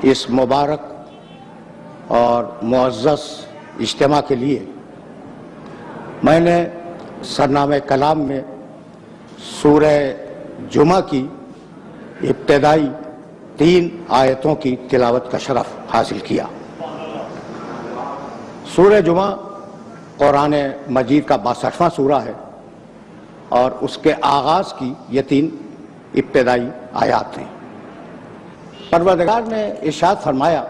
اس مبارک اور معزز اجتماع کے لیے میں نے سرنامہ کلام میں سورہ جمعہ کی ابتدائی 3 آیتوں کی تلاوت کا شرف حاصل کیا۔ سورہ جمعہ قرآن مجید کا 62واں سورہ ہے اور اس کے آغاز کی یہ 3 ابتدائی آیات ہیں۔ پروردگار نے ارشاد فرمایا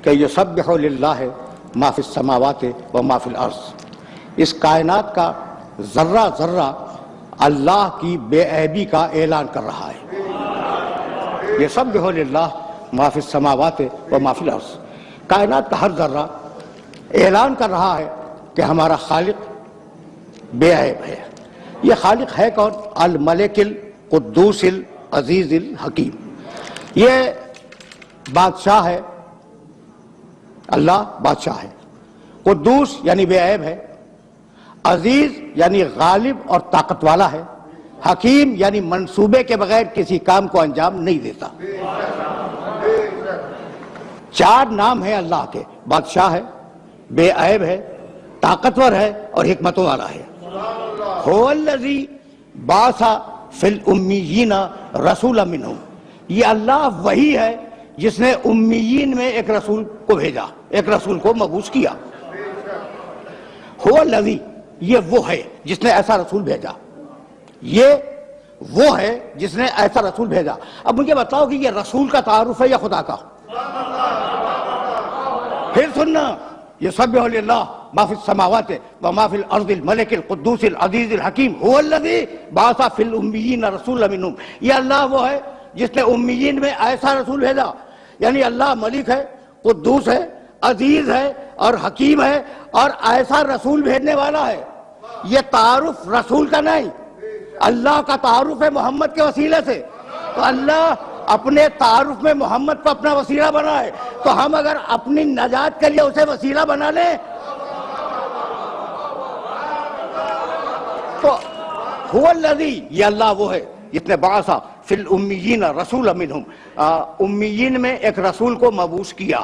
کہ یسبح للہ ما فی السماوات و ما فی الارض، اس کائنات کا ذرہ ذرہ اللہ کی بے عیبی کا اعلان کر رہا ہے۔ یسبح للہ ما فی السماوات و ما فی الارض، کائنات کا ہر ذرہ اعلان کر رہا ہے کہ ہمارا خالق بے عیب ہے۔ یہ خالق ہے کون؟ الملک القدوس العزیز الحکیم، یہ بادشاہ ہے، اللہ بادشاہ ہے، قدوس یعنی بے عیب ہے، عزیز یعنی غالب اور طاقت والا ہے، حکیم یعنی منصوبے کے بغیر کسی کام کو انجام نہیں دیتا۔ 4 نام ہیں اللہ کے، بادشاہ ہے، بے عیب ہے، طاقتور ہے اور حکمتوں والا ہے۔ هو الذی بعث فی الامیین رسولا منہم، یہ اللہ وہی ہے جس نے امیین میں ایک رسول کو بھیجا، ایک رسول کو مبعوث کیا۔ هو الذی، یہ وہ ہے جس نے ایسا رسول بھیجا، یہ وہ ہے جس نے ایسا رسول بھیجا۔ اب مجھے بتاؤ کہ یہ رسول کا تعارف ہے یا خدا کا؟ پھر سننا، یسبح للہ ما فی السماوات و ما فی الارض الملک القدوس العزیز الحکیم هو الذی بعث فی الامیین رسولا منہم، یہ اللہ وہ ہے جس نے امیین میں ایسا رسول بھیجا، یعنی اللہ ملک ہے، قدوس ہے، عزیز ہے اور حکیم ہے اور ایسا رسول بھیجنے والا ہے۔ یہ تعارف رسول کا نہیں، اللہ کا تعارف ہے محمد کے وسیلے سے۔ تو اللہ اپنے تعارف میں محمد کو اپنا وسیلہ بنائے، تو ہم اگر اپنی نجات کے لیے اسے وسیلہ بنا لیں تو هو الذی، یہ اللہ وہ ہے جس نے بعث فی الامیین رسولا منہم، امیین میں ایک رسول کو مبعوث کیا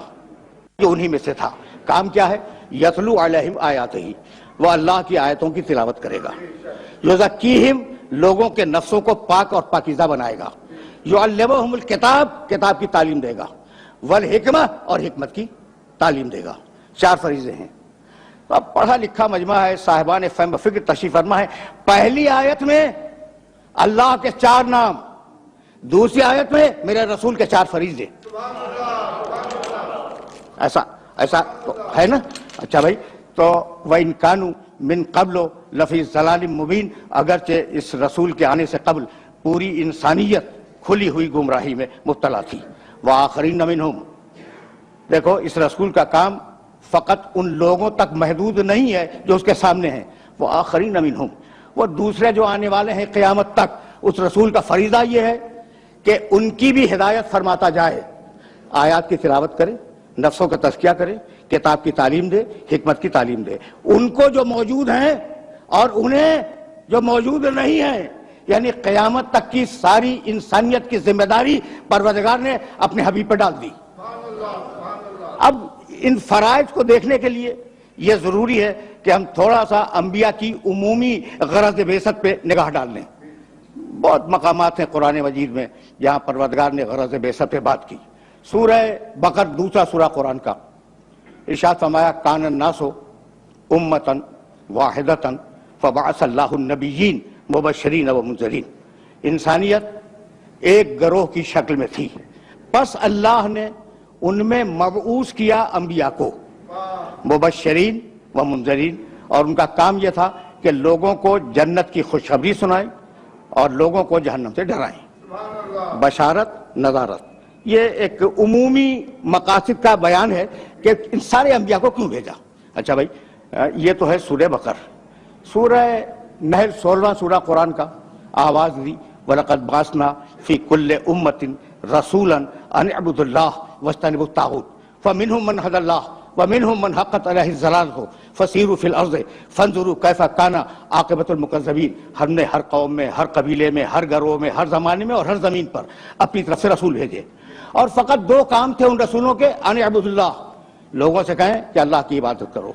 جو انہی میں سے تھا۔ کام کیا ہے؟ یتلو علیہم آیاتہ، وہ اللہ کی آیتوں کی تلاوت کرے گا۔ یزکیہم، لوگوں کے نفسوں کو پاک اور پاکیزہ بنائے گا۔ یعلمہم الکتاب، کتاب کی تعلیم دے گا، والحکمہ، اور حکمت کی تعلیم دے گا۔ 4 فریضے ہیں۔ تو اب پڑھا لکھا مجمع ہے، صاحبان فہم و فکر تشریف فرما ہے۔ پہلی آیت میں اللہ کے 4 نام، دوسری آیت میں میرے رسول کے 4 فریضے۔ ایسا تو ہے نا؟ اچھا بھائی، تو وَإِن كَانُوا مِن قَبْلُ لَفِي ضَلَالٍ مُبِينٍ، اگرچہ اس رسول کے آنے سے قبل پوری انسانیت کھلی ہوئی گمراہی میں مبتلا تھی۔ وَآخَرِينَ مِنْهُمْ، دیکھو اس رسول کا کام فقط ان لوگوں تک محدود نہیں ہے جو اس کے سامنے ہیں، وَآخَرِينَ مِنْهُمْ، وہ دوسرے جو آنے والے ہیں قیامت تک، اس رسول کا فریضہ یہ ہے کہ ان کی بھی ہدایت فرماتا جائے، آیات کی تلاوت کرے، نفسوں کا تزکیہ کرے، کتاب کی تعلیم دے، حکمت کی تعلیم دے، ان کو جو موجود ہیں اور انہیں جو موجود نہیں ہیں، یعنی قیامت تک کی ساری انسانیت کی ذمہ داری پروردگار نے اپنے حبیب پر ڈال دی۔ اب ان فرائض کو دیکھنے کے لیے یہ ضروری ہے کہ ہم تھوڑا سا انبیاء کی عمومی غرض بعثت پہ نگاہ ڈال لیں۔ بہت مقامات ہیں قرآن مجید میں جہاں پروردگار نے غرض بعثت پہ بات کی۔ سورہ بقر، دوسرا سورہ قرآن کا، ارشاد فرمایا کان الناس امۃ واحدۃ فبعث اللہ النبیین مبشرین و منذرین، انسانیت ایک گروہ کی شکل میں تھی، پس اللہ نے ان میں مبعوث کیا انبیاء کو، مبشرین و منذرین، اور ان کا کام یہ تھا کہ لوگوں کو جنت کی خوشخبری سنائیں اور لوگوں کو جہنم سے ڈرائیں۔ بشارت، نذارت، یہ ایک عمومی مقاصد کا بیان ہے کہ ان سارے انبیاء کو کیوں بھیجا۔ اچھا بھائی، یہ تو ہے سورہ بقر۔ سورہ نحل، 16واں سورہ قرآن کا، آواز دی وَلَقَدْ بَعَثْنَا فِي كُلِّ أُمَّةٍ رَسُولًا أَنِ اعْبُدُوا اللَّهَ وَاجْتَنِبُوا الطَّاغُوتَ فَمِنْهُمْ مَنْ هَدَى اللَّهُ وَمِنْهُمْ مَنْ حَقَّتْ عَلَيْهِ الضَّلَالَةُ فَسِيرُوا فِي الْأَرْضِ فَانظُرُوا كَيْفَ كَانَ عَاقِبَةُ الْمُكَذِّبِينَ، ہم نے ہر قوم میں، ہر قبیلے میں، ہر گروہ میں، ہر زمانے میں اور ہر زمین پر اپنی طرف سے رسول بھیجے، اور فقط دو کام تھے ان رسولوں کے، ان اعبدوا اللہ، لوگوں سے کہیں کہ اللہ کی عبادت کرو،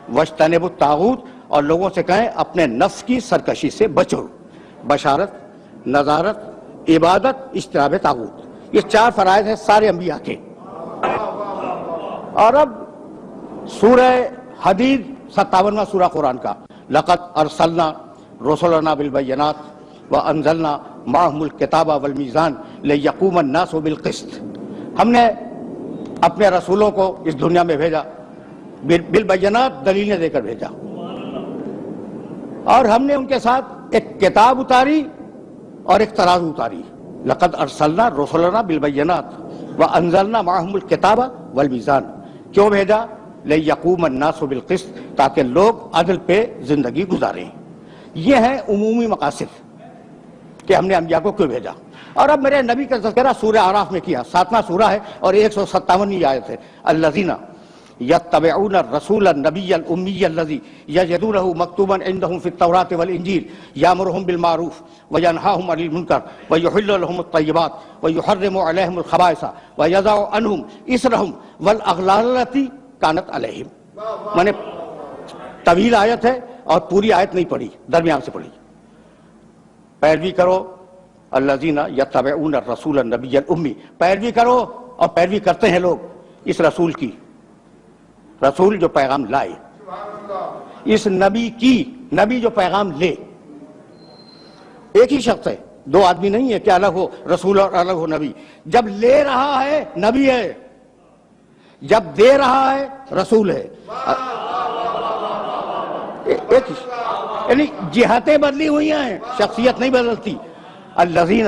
واجتنبوا الطاغوت، اور لوگوں سے کہیں اپنے نفس کی سرکشی سے بچو، بشارت، نذارت، عبادت، اجتناب طاغوت، یہ چار فرائض ہیں سارے انبیاء کے۔ اور اب سورہ حدید 57واں سورہ قرآن کا، لقد ارسلنا رسلنا بالبینات وانزلنا معهم الکتاب والمیزان لیقوم الناس بالقسط، ہم نے اپنے رسولوں کو اس دنیا میں بھیجا، بالبینات دلیلیں دے کر بھیجا، اور ہم نے ان کے ساتھ ایک کتاب اتاری اور ایک ترازو اتاری۔ لقد ارسلنا رسلنا بالبینات وانزلنا معهم الکتاب والمیزان، کیوں بھیجا؟ لیقوم الناس بالقسط، تاکہ لوگ عدل پہ زندگی گزاریں۔ یہ ہیں عمومی مقاصد کہ ہم نے انبیاء کو کیوں بھیجا۔ اور اب میرے نبی کا تذکرہ سورہ اعراف میں کیا، 7واں سورہ ہے اور 157ویں آیت ہے، الذین یتبعون الرسول النبی الامی الذی یجدونہ مکتوبا عندہم فی التوراۃ والانجیل یامرہم بالمعروف وینہاہم عن المنکر ویحل لہم الطیبات ویحرم علیہم الخبائث ویضع عنہم اصرہم والاغلال التی کانت علیہم۔ میں نے طویل آیت ہے اور پوری آیت نہیں پڑھی، درمیان سے پڑھی۔ پیروی کرو، الذین یتبعون الرسول النبی الامی، پیروی کرو، اور پیروی کرتے ہیں لوگ اس رسول کی، رسول جو پیغام لائے، اس نبی کی، نبی جو پیغام لے۔ ایک ہی شخص ہے، دو آدمی نہیں ہے کہ الگ ہو رسول اور الگ ہو نبی۔ جب لے رہا ہے نبی ہے، جب دے رہا ہے رسول ہے۔ ایک یعنی جہتیں بدلی ہوئی ہیں، شخصیت نہیں بدلتی۔ الذین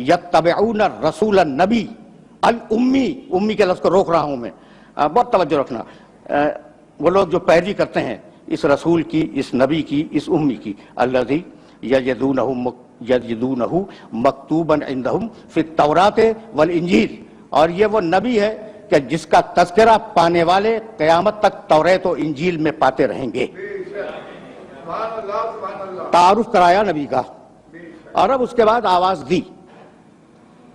یتبعون الرسول النبی الامی، امی کے لفظ کو روک رہا ہوں میں، بہت توجہ رکھنا، وہ لوگ جو پیروی کرتے ہیں اس رسول کی، اس نبی کی، اس امی کی، الذی یجدونہ مکتوبا عندہم فی التوراۃ والانجیل، اور یہ وہ نبی ہے کہ جس کا تذکرہ پانے والے قیامت تک توریت و انجیل میں پاتے رہیں گے۔ تعارف کرایا نبی کا، اور اب اس کے بعد آواز دی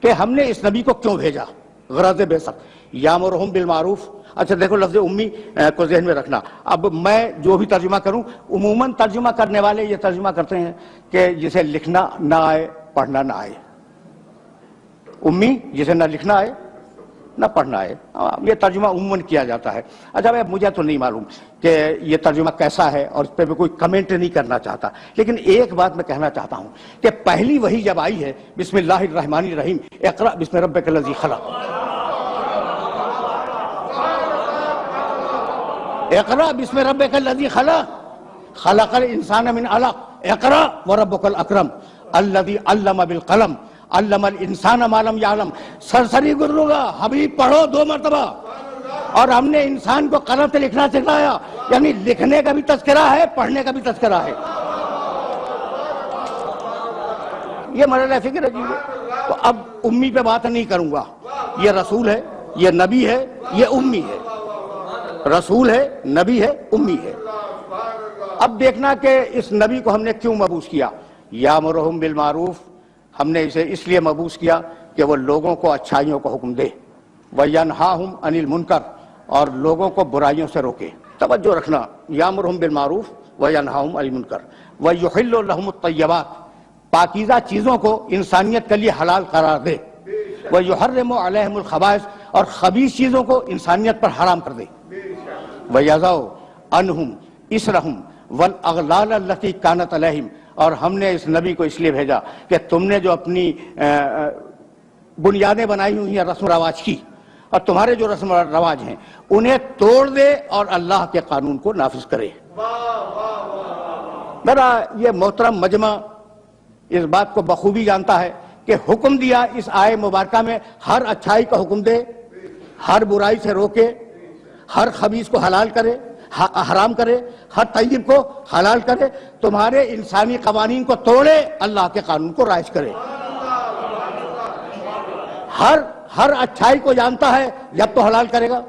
کہ ہم نے اس نبی کو کیوں بھیجا، غرض بعثت، یامرہم بالمعروف۔ اچھا دیکھو لفظ امی کو ذہن میں رکھنا۔ اب میں جو بھی ترجمہ کروں، عموماً ترجمہ کرنے والے یہ ترجمہ کرتے ہیں کہ جسے لکھنا نہ آئے، پڑھنا نہ آئے، امی جسے نہ لکھنا آئے نہ پڑھنا آئے، یہ ترجمہ عموماً کیا جاتا ہے۔ اچھا مجھے تو نہیں معلوم کہ یہ ترجمہ کیسا ہے، اور اس پہ میں کوئی کمنٹ نہیں کرنا چاہتا، لیکن ایک بات میں کہنا چاہتا ہوں کہ پہلی وحی جب آئی ہے، بسم اللہ الرحمن الرحیم، اقرأ بسم ربک الذی خلق، اقرأ بسم ربک الذی خلق، خلق الانسان من علق، اقرأ وربک الاکرم الذی علم بالقلم علم الانسان ما لم یعلم۔ سرسری گزروں گا، حبیب پڑھو 2 مرتبہ، اور ہم نے انسان کو قلم سے لکھنا سکھایا، یعنی لکھنے کا بھی تذکرہ ہے، پڑھنے کا بھی تذکرہ ہے۔ یہ مرحلہ فکر ہے جی۔ تو اب امی پہ بات نہیں کروں گا، یہ رسول ہے، یہ نبی ہے، یہ امی ہے، رسول ہے، نبی ہے، امی ہے۔ اب دیکھنا کہ اس نبی کو ہم نے کیوں مبعوث کیا۔ یامرہم بالمعروف، ہم نے اسے اس لیے مبعوث کیا کہ وہ لوگوں کو اچھائیوں کو حکم دے، وَيَنْهَاهُمْ عَنِ الْمُنْكَرِ، اور لوگوں کو برائیوں سے روکے۔ توجہ رکھنا، یامرہم بالمعروف وَيَنْهَاهُمْ عَنِ الْمُنْكَرِ وَيُحِلُّ لَهُمُ الطَّيِّبَاتِ، پاکیزہ چیزوں کو انسانیت کے لیے حلال قرار دے، وَيُحَرِّمُ عَلَيْهِمُ الْخَبَائِثَ، اور خبیث چیزوں کو انسانیت پر حرام کر دے، وَيَضَعُ عَنْهُمْ إِصْرَهُمْ وَالْأَغْلَالَ الَّتِي كَانَتْ عَلَيْهِمْ، اور ہم نے اس نبی کو اس لیے بھیجا کہ تم نے جو اپنی بنیادیں بنائی ہوئی ہیں رسم و رواج کی، اور تمہارے جو رسم و رواج ہیں انہیں توڑ دے اور اللہ کے قانون کو نافذ کرے۔ میرا یہ محترم مجمع اس بات کو بخوبی جانتا ہے کہ حکم دیا اس آیے مبارکہ میں، ہر اچھائی کا حکم دے، ہر برائی سے روکے، ہر خبیث کو حلال کرے، حرام کرے، ہر طیب کو حلال کرے، تمہارے انسانی قوانین کو توڑے، اللہ کے قانون کو رائج کرے۔ ہر اچھائی کو جانتا ہے جب تو حلال کرے گا،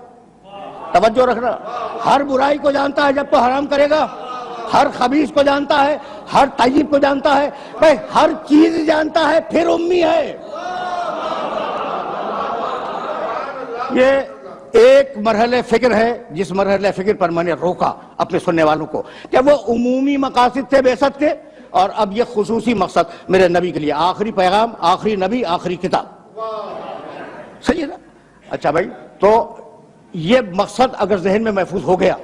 توجہ رکھنا، ہر برائی کو جانتا ہے جب تو حرام کرے گا، ہر خبیث کو جانتا ہے، ہر طیب کو جانتا ہے، بھائی ہر چیز جانتا ہے، پھر امی ہے۔ یہ ایک مرحلہ فکر ہے جس مرحلہ فکر پر میں نے روکا اپنے سننے والوں کو کہ وہ عمومی مقاصد تھے بعثت کے، اور اب یہ خصوصی مقصد میرے نبی کے لیے، آخری پیغام، آخری نبی، آخری کتاب۔ صحیح ہے نا؟ اچھا بھائی، تو یہ مقصد اگر ذہن میں محفوظ ہو گیا،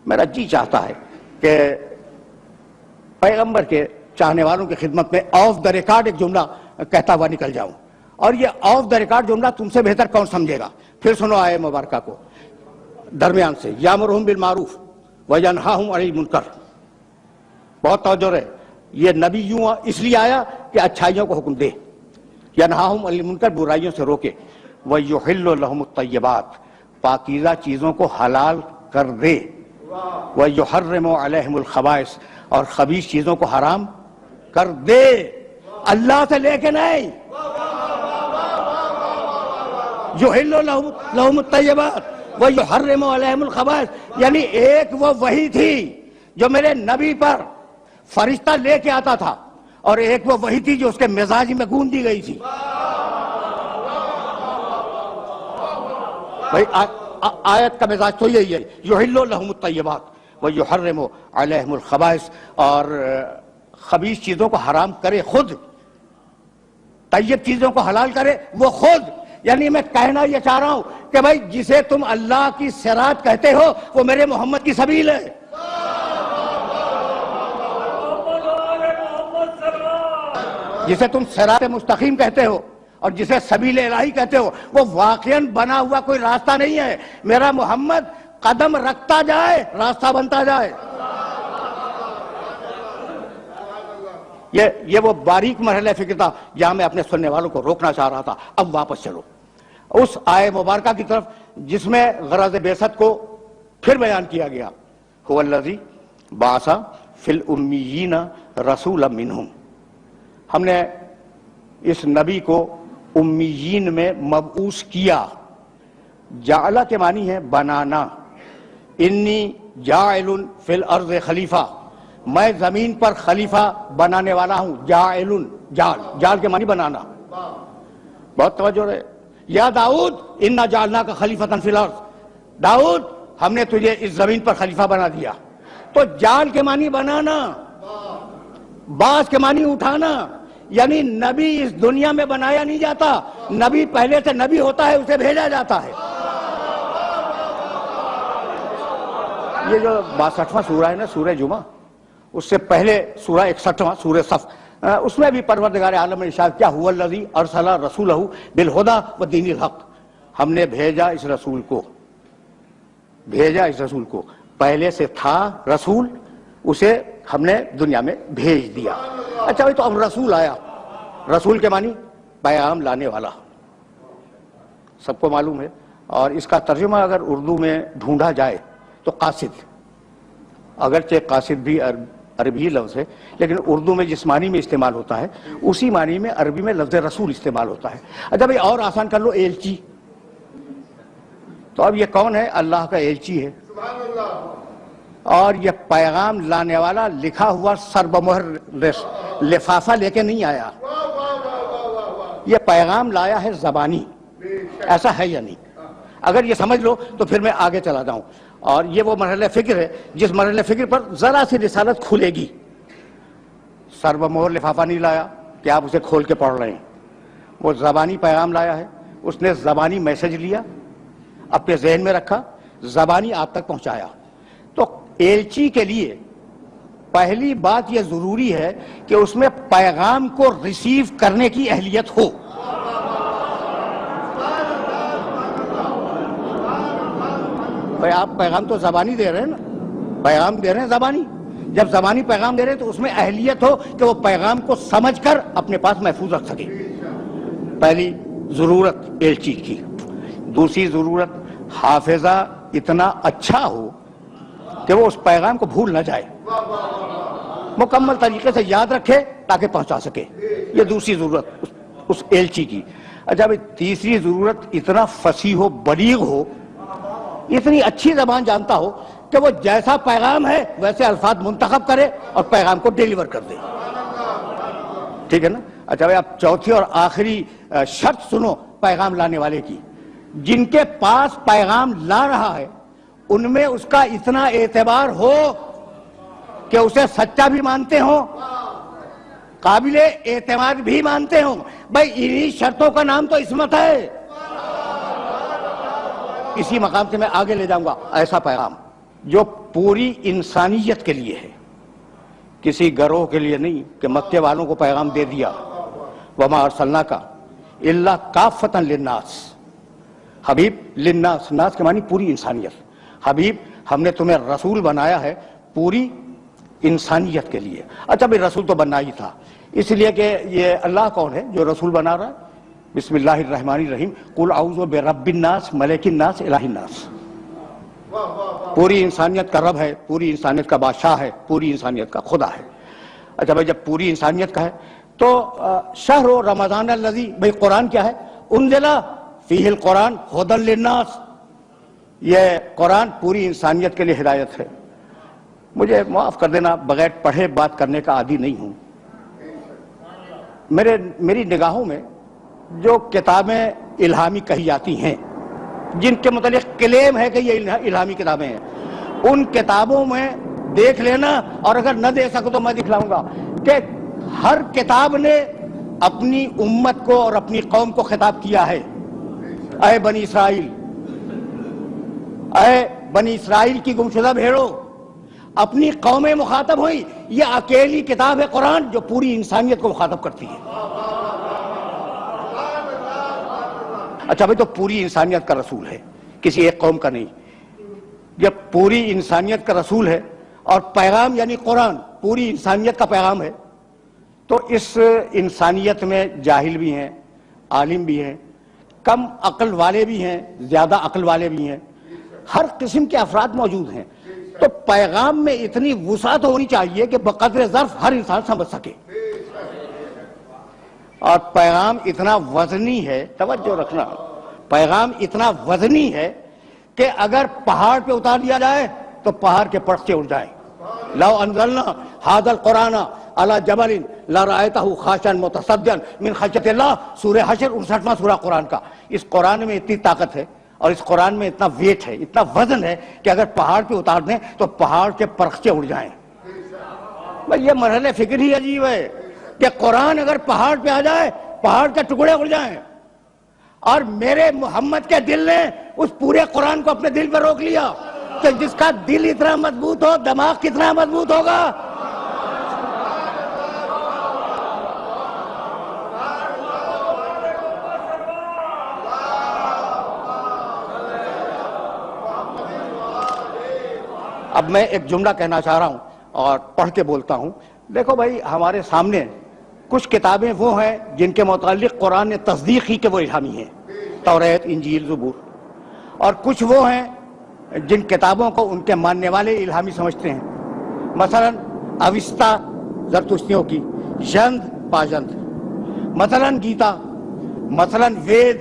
میرا جی چاہتا ہے کہ پیغمبر کے چاہنے والوں کی خدمت میں آف دا ریکارڈ ایک جملہ کہتا ہوا نکل جاؤں، اور یہ آف دا ریکارڈ جملہ تم سے بہتر کون سمجھے گا؟ پھر سنو آیہ مبارکہ کو درمیان سے، یامرہم بالمعروف وینہاہم عن المنکر۔ بہت توجہ رہے، یہ نبی یوں اس لیے آیا کہ اچھائیوں کو حکم دے، ینہاہم عن المنکر، برائیوں سے روکے، ویحل لہم الطیبات، پاکیزہ چیزوں کو حلال کر دے، ویحرم علیہم الخبائث، اور خبیث چیزوں کو حرام کر دے، اللہ سے لے کے نہیں۔ یحل لہم الطیبات ویحرم علیہم الخبائث، یعنی ایک وہ وحی تھی جو میرے نبی پر فرشتہ لے کے آتا تھا، اور ایک وہ وحی تھی جو اس کے مزاج میں گون دی گئی تھی۔ بھائی آیت کا مزاج تو یہی ہے، یحل لہم الطیبات ویحرم علیہم الخبائث، اور خبیث چیزوں کو حرام کرے خود، طیب چیزوں کو حلال کرے وہ خود۔ یعنی میں کہنا یہ چاہ رہا ہوں کہ بھائی جسے تم اللہ کی صراط کہتے ہو وہ میرے محمد کی سبیل ہے۔ جسے تم صراط مستقیم کہتے ہو اور جسے سبیل الہی کہتے ہو، وہ واقعاً بنا ہوا کوئی راستہ نہیں ہے، میرا محمد قدم رکھتا جائے، راستہ بنتا جائے۔ یہ وہ باریک مرحلہ فکر تھا جہاں میں اپنے سننے والوں کو روکنا چاہ رہا تھا۔ اب واپس چلو اس آیہ مبارکہ کی طرف جس میں غرض بعثت کو پھر بیان کیا گیا، هو الذی بعث فی الامیین رسولا منہم۔ ہم نے اس نبی کو امیین میں مبعوث کیا۔ جعلہ کے معنی ہے بنانا، انی جاعل فی الارض خلیفہ، میں زمین پر خلیفہ بنانے والا ہوں۔ جاعل، جال کے معنی بنانا۔ بہت توجہ رہے، یا داؤد انا جعلناک خلیفۃ فی الارض، داؤد ہم نے تجھے اس زمین پر خلیفہ بنا دیا۔ تو جال کے معنی بنانا، باز کے معنی اٹھانا، یعنی نبی اس دنیا میں بنایا نہیں جاتا، نبی پہلے سے نبی ہوتا ہے، اسے بھیجا جاتا ہے۔ یہ جو 62واں سورہ ہے نا، سورہ جمعہ، اس سے پہلے سورہ 61واں سورہ صف، اس میں بھی پروردگار عالم نے ارشاد کیا، هو الذی ارسل رسولہ بالہدی ودین الحق، ہم نے بھیجا اس رسول کو، پہلے سے تھا رسول، اسے ہم نے دنیا میں بھیج دیا۔ اچھا بھائی، تو اب رسول آیا، رسول کے معنی پیغام لانے والا، سب کو معلوم ہے، اور اس کا ترجمہ اگر اردو میں ڈھونڈا جائے تو قاصد، اگرچہ قاصد بھی عربی لفظ ہے لیکن اردو میں جس معنی میں استعمال ہوتا ہے اسی معنی میں عربی میں لفظ رسول استعمال ہوتا ہے۔ اچھا بھائی اور آسان کر لو، ایلچی۔ تو اب یہ کون ہے؟ اللہ کا ایلچی ہے، اور یہ پیغام لانے والا لکھا ہوا سر بمہر لفافہ لے کے نہیں آیا، یہ پیغام لایا ہے زبانی۔ ایسا ہے یا نہیں؟ اگر یہ سمجھ لو تو پھر میں آگے چلا جاؤں، اور یہ وہ مرحلہ فکر ہے جس مرحلہ فکر پر ذرا سی رسالت کھلے گی۔ سر بمہر لفافہ نہیں لایا کہ آپ اسے کھول کے پڑھ رہے ہیں، وہ زبانی پیغام لایا ہے، اس نے زبانی میسج لیا، اپنے ذہن میں رکھا، زبانی آپ تک پہنچایا۔ تو ایلچی کے لیے پہلی بات یہ ضروری ہے کہ اس میں پیغام کو ریسیو کرنے کی اہلیت ہو۔ بھائی آپ پیغام تو زبانی دے رہے ہیں نا، پیغام دے رہے ہیں زبانی، جب زبانی پیغام دے رہے ہیں تو اس میں اہلیت ہو کہ وہ پیغام کو سمجھ کر اپنے پاس محفوظ رکھ سکے۔ پہلی ضرورت ایلچی کی۔ دوسری ضرورت حافظہ اتنا اچھا ہو کہ وہ اس پیغام کو بھول نہ جائے، مکمل طریقے سے یاد رکھے تاکہ پہنچا سکے۔ یہ دوسری ضرورت اس ایلچی کی۔ اچھا بھائی تیسری ضرورت اتنا فصیح ہو، بلیغ ہو، اتنی اچھی زبان جانتا ہو کہ وہ جیسا پیغام ہے ویسے الفاظ منتخب کرے اور پیغام کو ڈیلیور کر دے۔ ٹھیک ہے نا؟ اچھا بھائی اب چوتھی اور آخری شرط سنو پیغام لانے والے کی، جن کے پاس پیغام لا رہا ہے ان میں اس کا اتنا اعتبار ہو کہ اسے سچا بھی مانتے ہوں، قابل اعتماد بھی مانتے ہوں. بھائی انہی شرطوں کا نام تو عصمت ہے. اسی مقام سے میں آگے لے جاؤں گا. ایسا پیغام جو پوری انسانیت کے لیے ہے، کسی گروہ کے لیے نہیں کہ مکے والوں کو پیغام دے دیا. وما ارسلناک الا کافۃ للناس. حبیب للناس، ناس کے معنی پوری انسانیت. حبیب ہم نے تمہیں رسول بنایا ہے پوری انسانیت کے لیے. اچھا بھائی رسول تو بننا ہی تھا، اس لیے کہ یہ اللہ کون ہے جو رسول بنا رہا ہے؟ بسم اللہ الرحمن الرحیم، قل اعوذ برب الناس ملک الناس الہ الناس. پوری انسانیت کا رب ہے، پوری انسانیت کا بادشاہ ہے، پوری انسانیت کا خدا ہے. اچھا بھائی جب پوری انسانیت کا ہے تو شہر رمضان الذی، بھائی قرآن کیا ہے؟ انزل فیہ القرآن ھدی للناس. یہ قرآن پوری انسانیت کے لیے ہدایت ہے. مجھے معاف کر دینا، بغیر پڑھے بات کرنے کا عادی نہیں ہوں. میری نگاہوں میں جو کتابیں الہامی کہی جاتی ہیں، جن کے متعلق کلیم ہے کہ یہ الہامی کتابیں ہیں، ان کتابوں میں دیکھ لینا، اور اگر نہ دے سکو تو میں دکھلاؤں گا کہ ہر کتاب نے اپنی امت کو اور اپنی قوم کو خطاب کیا ہے. اے بنی اسرائیل، اے بنی اسرائیل کی گمشدہ بھیڑو، اپنی قومیں مخاطب ہوئی. یہ اکیلی کتاب ہے قرآن جو پوری انسانیت کو مخاطب کرتی ہے. اچھا بھائی تو پوری انسانیت کا رسول ہے، کسی ایک قوم کا نہیں. جب پوری انسانیت کا رسول ہے اور پیغام یعنی قرآن پوری انسانیت کا پیغام ہے، تو اس انسانیت میں جاہل بھی ہیں، عالم بھی ہیں، کم عقل والے بھی ہیں، زیادہ عقل والے بھی ہیں، ہر قسم کے افراد موجود ہیں. تو پیغام میں اتنی وسعت ہونی چاہیے کہ بقدر ظرف ہر انسان سمجھ سکے. اور پیغام اتنا وزنی ہے، توجہ رکھنا، پیغام اتنا وزنی ہے کہ اگر پہاڑ پہ اتار دیا جائے تو پہاڑ کے پرچے اڑ جائیں. لو انزلنا ھذا القرآن علی جبل لرأیتہ خاشعا متصدعا من خشیۃ اللہ. سورہ حشر 59واں سورہ قرآن کا. اس قرآن میں اتنی طاقت ہے اور اس قرآن میں اتنا ویٹ ہے، اتنا وزن ہے کہ اگر پہاڑ پہ اتار دیں تو پہاڑ کے پرخچے اڑ جائیں. بھئی یہ مرحلہ فکر ہی عجیب ہے کہ قرآن اگر پہاڑ پہ آ جائے پہاڑ کے ٹکڑے اڑ جائیں. اور میرے محمد کے دل نے اس پورے قرآن کو اپنے دل پہ روک لیا کہ جس کا دل اتنا مضبوط ہو دماغ کتنا مضبوط ہوگا. اب میں ایک جملہ کہنا چاہ رہا ہوں اور پڑھ کے بولتا ہوں. دیکھو بھائی ہمارے سامنے کچھ کتابیں وہ ہیں جن کے متعلق قرآن نے تصدیق کی کہ وہ الہامی ہیں، توریت، انجیل، زبور. اور کچھ وہ ہیں جن کتابوں کو ان کے ماننے والے الہامی سمجھتے ہیں. مثلا اوستا زرتشتیوں کی، ژند پاجند، مثلا گیتا، مثلا وید،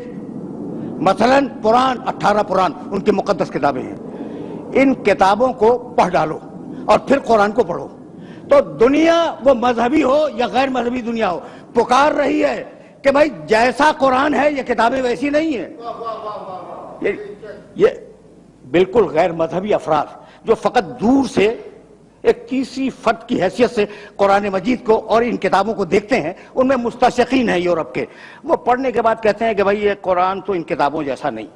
مثلا پران، 18 پران ان کی مقدس کتابیں ہیں. ان کتابوں کو پڑھ ڈالو اور پھر قرآن کو پڑھو تو دنیا وہ مذہبی ہو یا غیر مذہبی دنیا ہو پکار رہی ہے کہ بھائی جیسا قرآن ہے یہ کتابیں ویسی نہیں ہیں. یہ بالکل غیر مذہبی افراد جو فقط دور سے ایک تیسری فرد کی حیثیت سے قرآن مجید کو اور ان کتابوں کو دیکھتے ہیں، ان میں مستشرقین ہیں یورپ کے. وہ پڑھنے کے بعد کہتے ہیں کہ بھائی یہ قرآن تو ان کتابوں جیسا نہیں،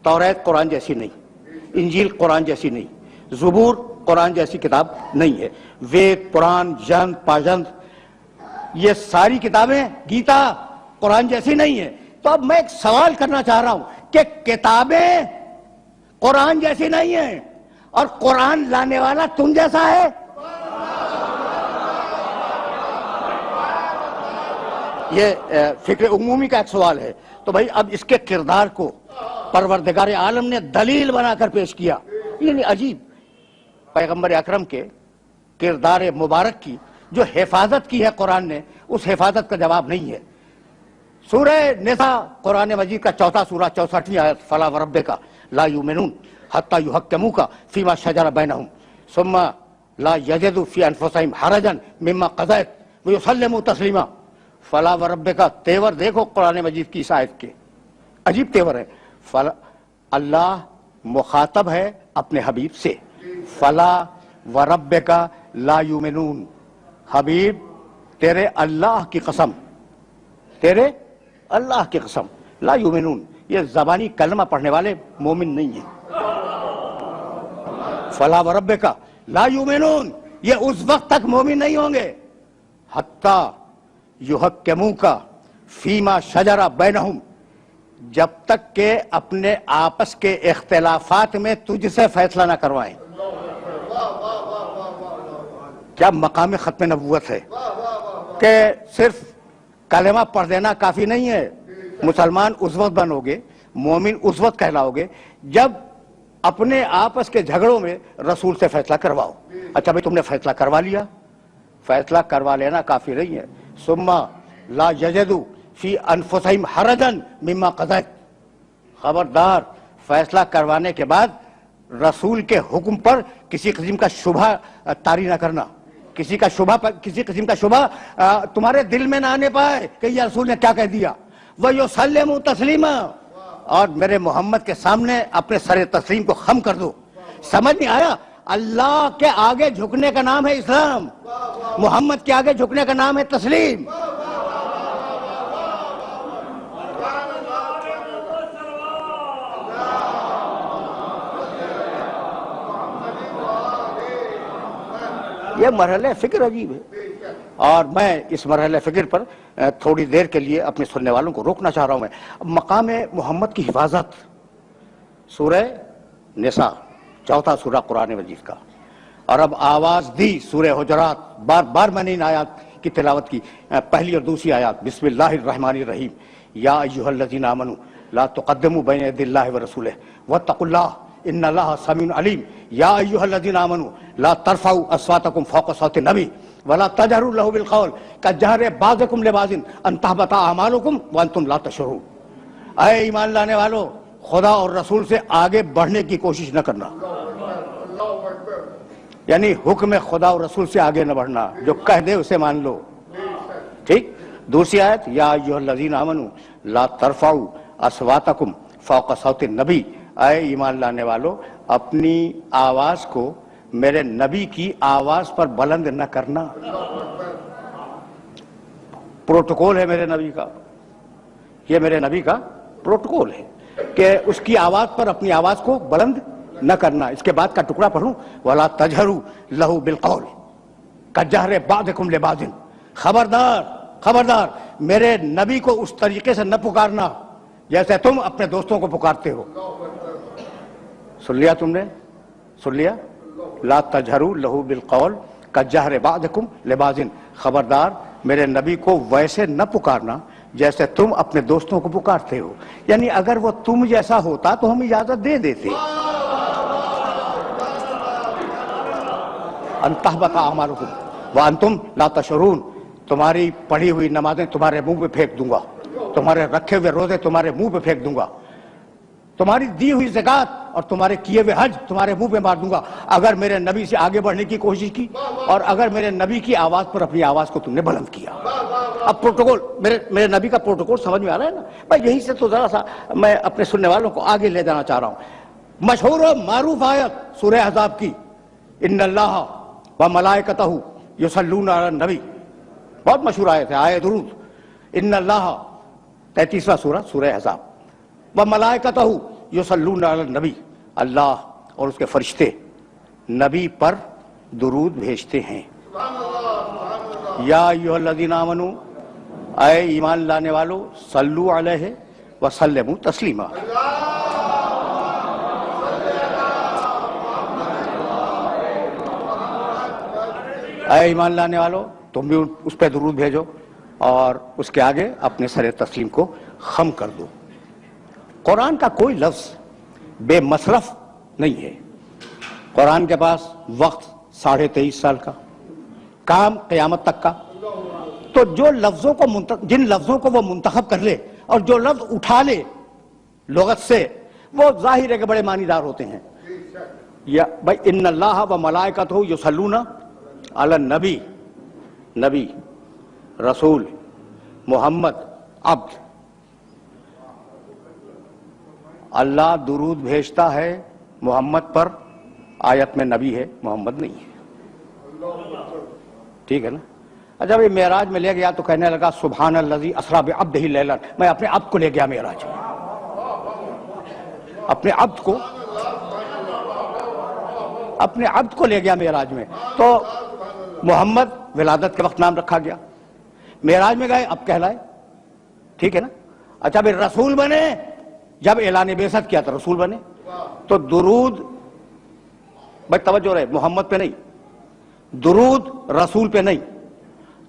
توریت قرآن جیسی نہیں، انجیل قرآن جیسی نہیں، زبور قرآن جیسی کتاب نہیں ہے، وید، پران، ژند، پاجند یہ ساری کتابیں گیتا قرآن جیسی نہیں ہیں. تو اب میں ایک سوال کرنا چاہ رہا ہوں کہ کتابیں قرآن جیسی نہیں ہیں اور قرآن لانے والا تم جیسا ہے؟ یہ فکر عمومی کا ایک سوال ہے. تو بھائی اب اس کے کردار کو پروردگار عالم نے دلیل بنا کر پیش کیا. یعنی عجیب، پیغمبر اکرم کے کردار مبارک کی جو حفاظت کی ہے قرآن نے، اس حفاظت کا جواب نہیں ہے. سورہ نساء قرآن مجید کا 4 سورہ 64 آیت، فلا وربک لا یؤمنون حتی یحکموک فیما شجر بینہم ثم لا یجدوا فی انفسہم حرجا مما قضیت ویسلموا تسلیما. فلا وربک، تیور دیکھو قرآن مجید کی اس آیت کے، عجیب تیور ہے. فلا اللہ مخاطب ہے اپنے حبیب سے، فلا وربک لا یؤمنون، حبیب تیرے اللہ کی قسم، تیرے اللہ کی قسم، لا یؤمنون، یہ زبانی کلمہ پڑھنے والے مومن نہیں ہیں۔ فلا وربک لا یؤمنون، یہ اس وقت تک مومن نہیں ہوں گے حتی یحکموک فیما شجر بینہم، جب تک کہ اپنے آپس کے اختلافات میں تجھ سے فیصلہ نہ کروائیں۔ کیا مقام ختم نبوت ہے کہ صرف کلمہ پڑھ دینا کافی نہیں ہے۔ مسلمان اس وقت بنو گے، مومن اس وقت کہلاؤ گے جب اپنے آپس کے جھگڑوں میں رسول سے فیصلہ کرواؤ۔ اچھا بھئی تم نے فیصلہ کروا لیا، فیصلہ کروا لینا کافی نہیں ہے۔ ثم لا یجدوا فی انفسہم حرجا مما قضیت، خبردار فیصلہ کروانے کے بعد رسول کے حکم پر کسی قسم کا شبہ طاری نہ کرنا، کسی قسم کا شبہ تمہارے دل میں نہ آنے پائے کہ یہ رسول نے کیا کہہ دیا۔ وَيُسَلِّمُ تَسْلِيمًا، اور میرے محمد کے سامنے اپنے سر تسلیم کو خم کر دو۔ سمجھ نہیں آیا؟ اللہ کے آگے جھکنے کا نام ہے اسلام، محمد کے آگے جھکنے کا نام ہے تسلیم۔ یہ مرحلہ فکر عجیب ہے، اور میں اس مرحلہ فکر پر تھوڑی دیر کے لیے اپنے سننے والوں کو روکنا چاہ رہا ہوں۔ میں مقام محمد کی حفاظت، سورہ نساء، چوتھا سورہ قرآن مجید کا، اور اب آواز دی سورہ حجرات، بار بار میں نے ان آیات کی تلاوت کی، پہلی اور دوسری آیات، بسم اللہ الرحمن الرحیم، یا ایھا الذین آمنوا لا تقدموا بین یدی اللہ ورسولہ واتقوا اللہ ان اللہ سمیع علیم، یا ایھا الذین آمنوا لا ترفعوا اصواتکم فوق صوت النبی ولا تجہروا لہ بالقول کجہر بعضکم لبعض ان تحبط اعمالکم وانتم لا تشعرون۔ اے ایمان لانے والو، خدا اور رسول سے آگے بڑھنے کی کوشش نہ کرنا، یعنی حکم خدا اور رسول سے آگے نہ بڑھنا، جو کہہ دے اسے مان لو، ٹھیک۔ دوسری آیت، یا ایھا الذین آمنوا لا ترفعوا اصواتکم فوق صوت النبی، اے ایمان لانے والو اپنی آواز کو میرے نبی کی آواز پر بلند نہ کرنا۔ پروٹوکول ہے میرے نبی کا، یہ میرے نبی کا پروٹوکول ہے کہ اس کی آواز پر اپنی آواز کو بلند نہ کرنا۔ اس کے بعد کا ٹکڑا پڑھوں، وَلَا تَجْهَرُوا لَهُ بِالْقَوْلِ كَجَهْرِ بَعْضِكُمْ لِبَعْضٍ، خبردار میرے نبی کو اس طریقے سے نہ پکارنا جیسے تم اپنے دوستوں کو پکارتے ہو۔ سن لیا تم نے؟ سن لیا؟ لا تجہروا لہ بالقول کجہر بعضکم لبعض، خبردار میرے نبی کو ویسے نہ پکارنا جیسے تم اپنے دوستوں کو پکارتے ہو، یعنی اگر وہ تم جیسا ہوتا تو ہم اجازت دے دیتے۔ ان تحبط اعمالکم وانتم لا تشعرون، تمہاری پڑھی ہوئی نمازیں تمہارے منہ پہ پھینک دوں گا، تمہارے رکھے ہوئے روزے تمہارے منہ پہ پھینک دوں گا، تمہاری دی ہوئی زکوٰۃ اور تمہارے کیے ہوئے حج تمہارے منہ پہ مار دوں گا اگر میرے نبی سے آگے بڑھنے کی کوشش کی اور اگر میرے نبی کی آواز پر اپنی آواز کو تم نے بلند کیا۔ اب پروٹوکول، میرے نبی کا پروٹوکول سمجھ میں آ رہا ہے نا؟ بھائی یہیں سے تو ذرا سا میں اپنے سننے والوں کو آگے لے جانا چاہ رہا ہوں۔ مشہور و معروف آیت سورہ احزاب کی، ان اللہ و ملائکتہ یصلون علی النبی، بہت مشہور آیت ہے، آیت درود، ان اللہ، 33واں سورہ، سورہ احزاب، و ملائکتہ یصلون علی النبی، اللہ اور اس کے فرشتے نبی پر درود بھیجتے ہیں۔ یا ایھا الذین آمنوا، اے ایمان لانے والو، صلو علیہ وسلموا تسلیما۔ اے ایمان لانے والو، تم بھی اس پہ درود بھیجو اور اس کے آگے اپنے سر تسلیم کو خم کر دو۔ قرآن کا کوئی لفظ بے مصرف نہیں ہے۔ قرآن کے پاس وقت 23.5 سال کا، کام قیامت تک کا، تو جو لفظوں کو جن لفظوں کو وہ منتخب کر لے اور جو لفظ اٹھا لے لغت سے، وہ ظاہر ہے کہ بڑے معنی دار ہوتے ہیں۔ یا بھائی ان اللہ و ملائکتہ یصلون علی النبی، نبی، رسول، محمد، عبد، اللہ درود بھیجتا ہے محمد پر، آیت میں نبی ہے، محمد نہیں ہے، ٹھیک ہے نا؟ اچھا بھائی معراج میں لے گیا تو کہنے لگا سبحان الذی اسریٰ بعبدہ لیلا، میں اپنے عبد کو لے گیا معراج میں، اپنے عبد کو لے گیا معراج میں۔ تو محمد ولادت کے وقت نام رکھا گیا، معراج میں گئے اب کہلائے، ٹھیک ہے نا؟ اچھا پھر رسول بنے، جب اعلان بعثت کیا تو رسول بنے، تو درود بھائی توجہ رہے، محمد پہ نہیں، درود رسول پہ نہیں،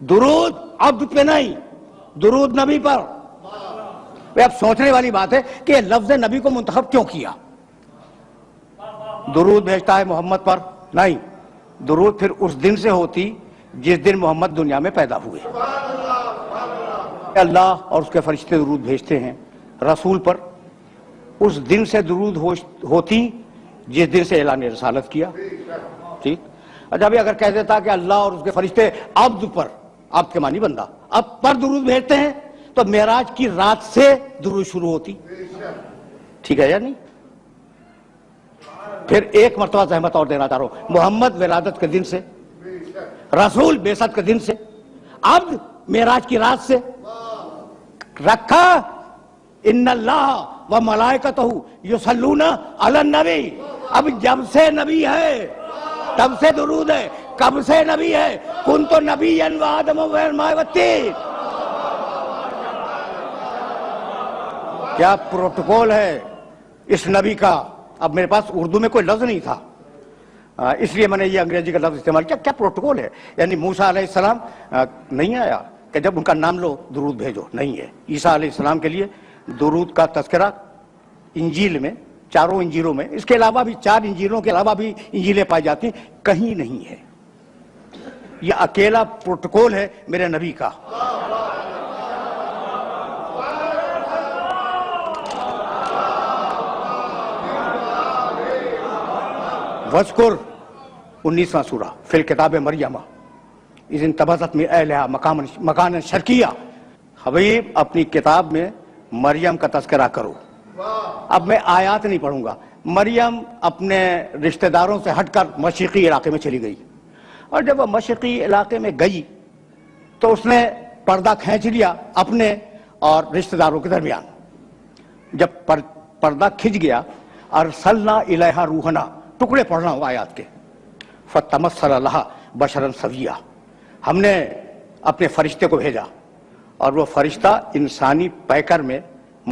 درود عبد پہ نہیں، درود نبی پر۔ اب سوچنے والی بات ہے کہ لفظ نبی کو منتخب کیوں کیا؟ درود بھیجتا ہے محمد پر، نہیں، درود پھر اس دن سے ہوتی جس دن محمد دنیا میں پیدا ہوئے۔ اللہ اور اس کے فرشتے درود بھیجتے ہیں رسول پر، اس دن سے درود ہوتی جس دن سے اعلان رسالت کیا، ٹھیک؟ اچھا بھی اگر کہہ دیتا کہ اللہ اور اس کے فرشتے عبد پر، عبد کے معنی بندہ، اب پر درود بھیجتے ہیں تو معراج کی رات سے درود شروع ہوتی، ٹھیک ہے یا نہیں؟ پھر ایک مرتبہ زحمت اور دینا چاہ رہا ہوں، محمد ولادت کے دن سے، رسول بعثت کے دن سے، عبد معراج کی رات سے رکھا۔ ان اللہ و ملائکتہ یصلون علی النبی، اب جب سے نبی ہے تب سے درود ہے، کب سے نبی ہے؟ کنت نبیا وآدم والماء والطین۔ کیا پروٹوکول ہے اس نبی کا؟ اب میرے پاس اردو میں کوئی لفظ نہیں تھا، اس لیے میں نے یہ انگریزی کا لفظ استعمال کیا۔ کیا پروٹوکول ہے؟ یعنی موسیٰ علیہ السلام نہیں آیا کہ جب ان کا نام لو درود بھیجو، نہیں ہے۔ عیسیٰ علیہ السلام کے لیے درود کا تذکرہ انجیل میں، چاروں انجیلوں میں، اس کے علاوہ بھی 4 انجیلوں کے علاوہ بھی انجیلیں پائی جاتی ہیں، کہیں نہیں ہے۔ یہ اکیلا پروٹوکول ہے میرے نبی کا۔ وَاذْكُرْ 19واں سورہ فی الکتاب مریم اذ انتبذت من اہلہا مکانا شرقیہ۔ حبیب اپنی کتاب میں مریم کا تذکرہ کرو۔ اب میں آیات نہیں پڑھوں گا۔ مریم اپنے رشتہ داروں سے ہٹ کر مشرقی علاقے میں چلی گئی، اور جب وہ مشرقی علاقے میں گئی تو اس نے پردہ کھینچ لیا اپنے اور رشتہ داروں کے درمیان۔ جب پردہ کھنچ گیا، ارسلنا الیہا روحنا، ٹکڑے پڑھ رہا ہوں آیات کے، فتمثل لہا بشرا سویا، ہم نے اپنے فرشتے کو بھیجا اور وہ فرشتہ انسانی پیکر میں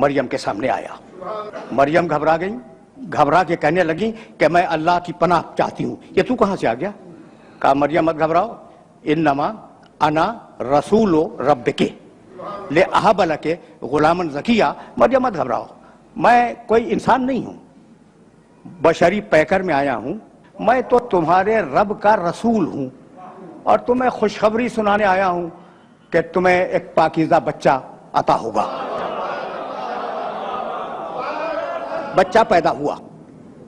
مریم کے سامنے آیا۔ مریم گھبرا گئی، گھبرا کے کہنے لگی کہ میں اللہ کی پناہ چاہتی ہوں۔ یہ تو کہاں سے آ گیا؟ کہا مریم مت گھبراؤ، انما انا رسول ربک لأہب لک غلاما زکیہ۔ مریم مت گھبراؤ، میں کوئی انسان نہیں ہوں، بشری پیکر میں آیا ہوں، میں تو تمہارے رب کا رسول ہوں، اور تمہیں خوشخبری سنانے آیا ہوں کہ تمہیں ایک پاکیزہ بچہ عطا ہوگا۔ بچہ پیدا ہوا،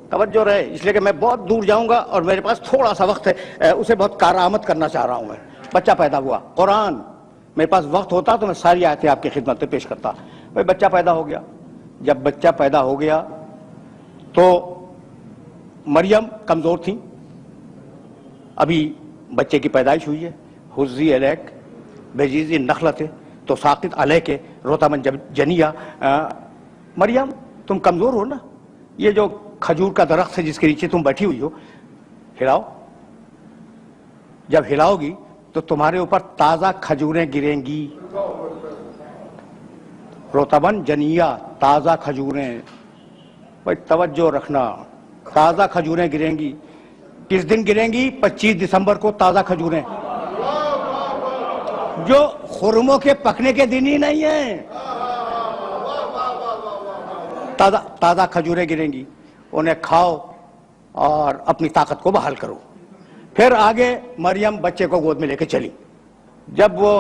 توجہ رہے، اس لیے کہ میں بہت دور جاؤں گا اور میرے پاس تھوڑا سا وقت ہے، اسے بہت کارآمد کرنا چاہ رہا ہوں میں۔ بچہ پیدا ہوا، قرآن میرے پاس وقت ہوتا تو میں ساری آیتیں آپ کی خدمت میں پیش کرتا۔ بھائی بچہ پیدا ہو گیا، جب بچہ پیدا ہو گیا تو مریم کمزور تھیں، ابھی بچے کی پیدائش ہوئی ہے۔ حزی الیک بجیز النخلۃ تساقط علیک رطبا جنیہ، مریم تم کمزور ہو نا، یہ جو کھجور کا درخت ہے جس کے نیچے تم بیٹھی ہوئی ہو، ہلاؤ، جب ہلاؤ گی تو تمہارے اوپر تازہ کھجوریں گریں گی۔ رطبا جنیہ، تازہ کھجوریں، بھائی توجہ رکھنا، تازہ کھجوریں گریں گی۔ کس دن گریں گی؟ 25 دسمبر کو تازہ کھجوریں، جو خرموں کے پکنے کے دن ہی نہیں ہیں، تازہ کھجوریں گریں گی، انہیں کھاؤ اور اپنی طاقت کو بحال کرو۔ پھر آگے مریم بچے کو گود میں لے کے چلی۔ جب وہ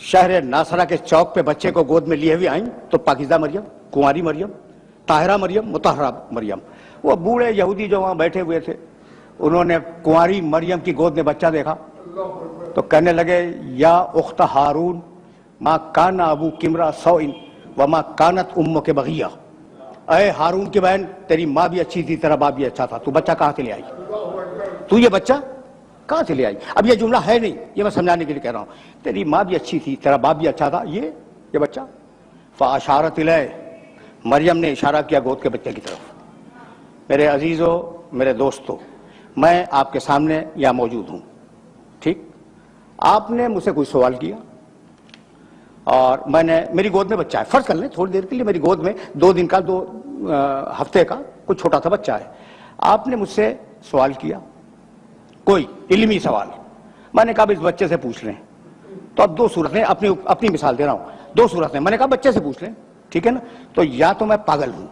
شہر ناصرہ کے چوک پہ بچے کو گود میں لیے ہوئے آئیں تو پاکیزہ مریم، کنواری مریم، طاہرہ مریم، مطہرہ مریم، وہ بوڑھے یہودی جو وہاں بیٹھے ہوئے تھے انہوں نے کنواری مریم کی گود میں بچہ دیکھا تو کہنے لگے یا اخت ہارون ما کان ابوک امرأ سوء وما کانت امک بغیہ، اے ہارون کی بہن، تیری ماں بھی اچھی تھی، تیرا باپ بھی اچھا تھا، تو بچہ کہاں سے لے آئی؟ تو یہ بچہ کہاں سے لے آئی؟ اب یہ جملہ ہے نہیں، یہ میں سمجھانے کے لیے کہہ رہا ہوں، تیری ماں بھی اچھی تھی، تیرا باپ بھی اچھا تھا، یہ بچہ۔ فاشارت الیہ، مریم نے اشارہ کیا گود کے بچے کی طرف۔ میرے عزیزو، میرے دوستو، میں آپ کے سامنے یہاں موجود ہوں، ٹھیک؟ آپ نے مجھ سے کوئی سوال کیا اور میں نے، میری گود میں بچہ ہے، فرض کر لیں تھوڑی دیر کے لیے میری گود میں 2 دن کا 2 ہفتے کا کوئی چھوٹا سا بچہ ہے، آپ نے مجھ سے سوال کیا، کوئی علمی سوال، میں نے کہا اس بچے سے پوچھ لیں۔ تو اب 2 صورتیں، اپنی مثال دے رہا ہوں، 2 صورتیں، میں نے کہا بچے سے پوچھ لیں، ٹھیک ہے نا؟ تو یا تو میں پاگل ہوں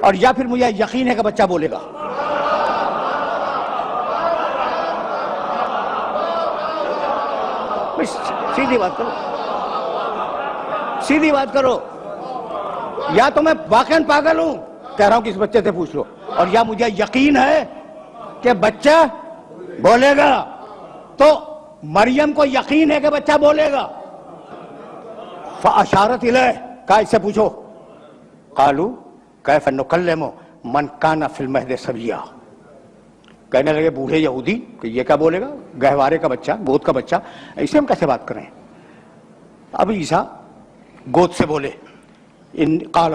اور یا پھر مجھے یقین ہے کہ بچہ بولے گا۔ سیدھی بات کرو، سیدھی بات کرو، یا تو میں واقعاً پاگل ہوں، کہہ رہا ہوں کہ اس بچے سے پوچھ لو، اور یا مجھے یقین ہے کہ بچہ بولے گا۔ تو مریم کو یقین ہے کہ بچہ بولے گا، فاشارت الیہ، کہا اس سے پوچھو۔ قالوا کیف نکلم من کان فی المہد صبیا، کہنے لگے بوڑھے یہودی کہ یہ کیا بولے گا، گہوارے کا بچہ، گود کا بچہ، اسے ہم کیسے بات کریں؟ اب عیسیٰ گود سے بولے، قال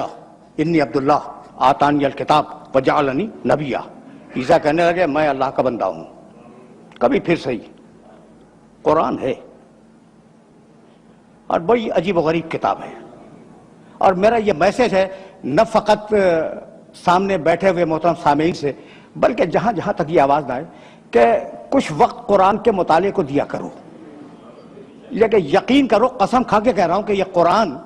انی عبداللہ آتانی الکتاب وجعلنی نبیا، عیسیٰ کہنے لگے میں اللہ کا بندہ ہوں۔ کبھی پھر صحیح، قرآن ہے اور بڑی عجیب و غریب کتاب ہے، اور میرا یہ میسج ہے نہ فقط سامنے بیٹھے ہوئے محترم سامعین سے، بلکہ جہاں جہاں تک یہ آواز آئے کہ کچھ وقت قرآن کے مطالعے کو دیا کرو، لیکن یقین کرو، قسم کھا کے کہہ رہا ہوں کہ یہ قرآن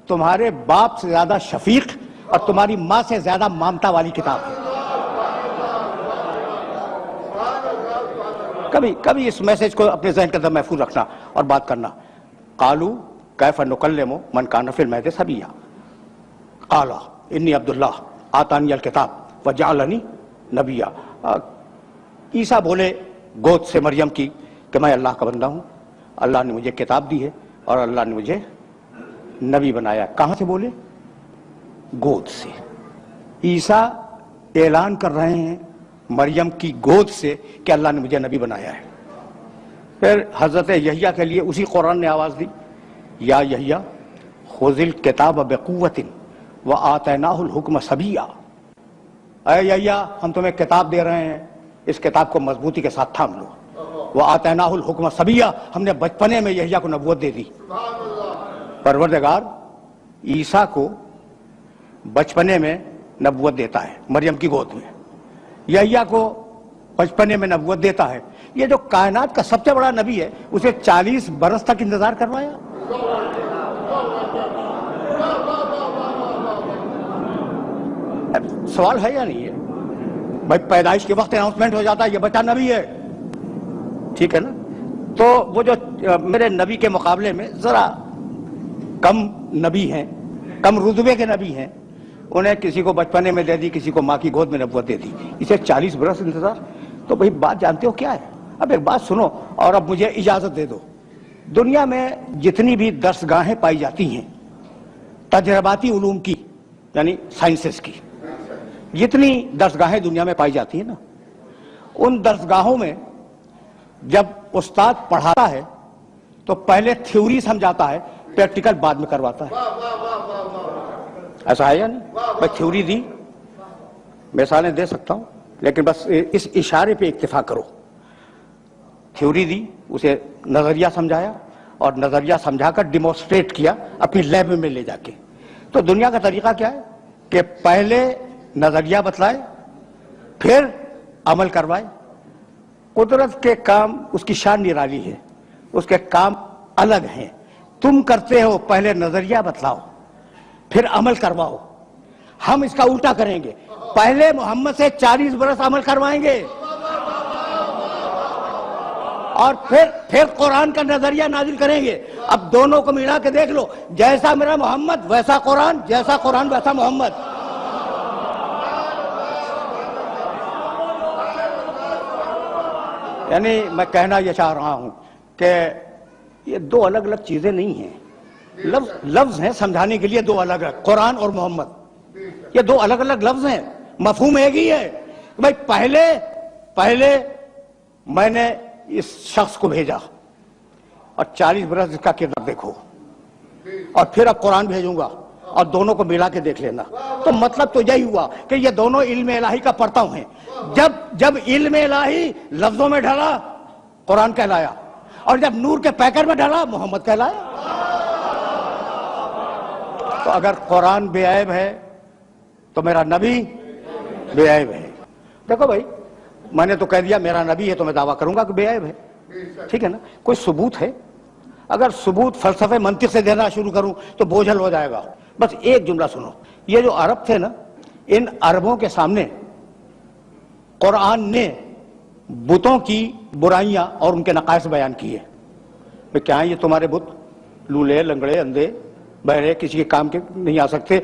تمہارے باپ سے زیادہ شفیق اور تمہاری ماں سے زیادہ مامتا والی کتاب ہے۔ کبھی اس میسج کو اپنے ذہن کے اندر محفوظ رکھنا اور بات کرنا۔ قالوا کیف نکلم من کان فی المہد صبیا قال انی عبداللہ آتانی الکتاب وجعلنی نبیا، عیسیٰ بولے گود سے مریم کی کہ میں اللہ کا بندہ ہوں، اللہ نے مجھے کتاب دی ہے اور اللہ نے مجھے نبی بنایا۔ کہاں سے بولے؟ گود سے۔ عیسیٰ اعلان کر رہے ہیں مریم کی گود سے کہ اللہ نے مجھے نبی بنایا ہے۔ پھر حضرت یحییٰ کے لیے اسی قرآن نے آواز دی، یا یحییٰ خذ الکتاب بقوۃ وآتیناہ الحکم صبیا، اے یحییٰ ہم تمہیں کتاب دے رہے ہیں، اس کتاب کو مضبوطی کے ساتھ تھام لو۔ وآتیناہ الحکم صبیا، ہم نے بچپنے میں یحییٰ کو نبوت دے دی۔ پروردگار عیسیٰ کو بچپنے میں نبوت دیتا ہے مریم کی گود میں، یحییٰ کو بچپنے میں نبوت دیتا ہے۔ یہ جو کائنات کا سب سے بڑا نبی ہے، اسے 40 برس تک انتظار کروایا۔ سوال ہے یا نہیں ہے؟ بھائی پیدائش کے وقت اناؤنسمنٹ ہو جاتا ہے یہ بچہ نبی ہے، ٹھیک ہے نا؟ تو وہ جو میرے نبی کے مقابلے میں ذرا کم نبی ہیں، کم رتبے کے نبی ہیں، انہیں کسی کو بچپنے میں دے دی، کسی کو ماں کی گود میں نبوت دے دی، اسے 40 برس انتظار۔ تو بھائی بات جانتے ہو کیا ہے؟ اب ایک بات سنو اور اب مجھے اجازت دے دو۔ دنیا میں جتنی بھی درسگاہیں پائی جاتی ہیں تجرباتی علوم کی، یعنی سائنسز کی، جتنی درسگاہیں دنیا میں پائی جاتی ہیں نا، ان درسگاہوں میں جب استاد پڑھاتا ہے تو پہلے تھیوری سمجھاتا ہے، پریکٹیکل بعد میں کرواتا ہے۔ ایسا ہے یا نہیں؟ میں تھیوری دی، مثالیں دے سکتا ہوں لیکن بس اس اشارے پہ اکتفا کرو۔ تھیوری دی، اسے نظریہ سمجھایا اور نظریہ سمجھا کر ڈیمونسٹریٹ کیا اپنی لیب میں لے جا کے۔ تو دنیا کا طریقہ کیا ہے کہ پہلے نظریہ بتلائے پھر عمل کروائے۔ قدرت کے کام اس کی شان نرالی ہے، اس کے کام الگ ہیں۔ تم کرتے ہو پہلے نظریہ بتلاؤ پھر عمل کرواؤ، ہم اس کا الٹا کریں گے، پہلے محمد سے 40 برس عمل کروائیں گے اور پھر قرآن کا نظریہ نازل کریں گے۔ اب دونوں کو ملا کے دیکھ لو، جیسا میرا محمد ویسا قرآن، جیسا قرآن ویسا محمد۔ یعنی میں کہنا یہ چاہ رہا ہوں کہ یہ 2 الگ الگ چیزیں نہیں ہیں، لفظ ہیں سمجھانے کے لیے 2 الگ الگ، قرآن اور محمد، یہ دو الگ الگ لفظ ہیں، مفہوم ایک ہی ہے. بھائی پہلے میں نے اس شخص کو بھیجا اور 40 برس اس کا کردار دیکھو، اور پھر اب قرآن بھیجوں گا اور دونوں کو ملا کے دیکھ لینا. تو مطلب تو یہی ہوا کہ یہ دونوں علم الہی کا پرتو ہیں. جب علم الہی لفظوں میں ڈھلا قرآن کہلایا، اور جب نور کے پیکر میں ڈھلا محمد کہلایا. تو اگر قرآن بے عیب ہے تو میرا نبی بے عیب ہے. دیکھو بھائی، میں نے تو کہہ دیا میرا نبی ہے تو میں دعویٰ کروں گا کہ بے عیب ہے. ٹھیک ہے نا؟ کوئی ثبوت ہے؟ اگر ثبوت فلسفے منطق سے دینا شروع کروں تو بوجھل ہو جائے گا. بس ایک جملہ سنو. یہ جو عرب تھے نا، ان عربوں کے سامنے قرآن نے بتوں کی برائیاں اور ان کے نقائص بیان کیے. کیا ہیں یہ تمہارے بت؟ لولے، لنگڑے، اندھے، بہرے، کسی کے کام کے نہیں آ سکتے.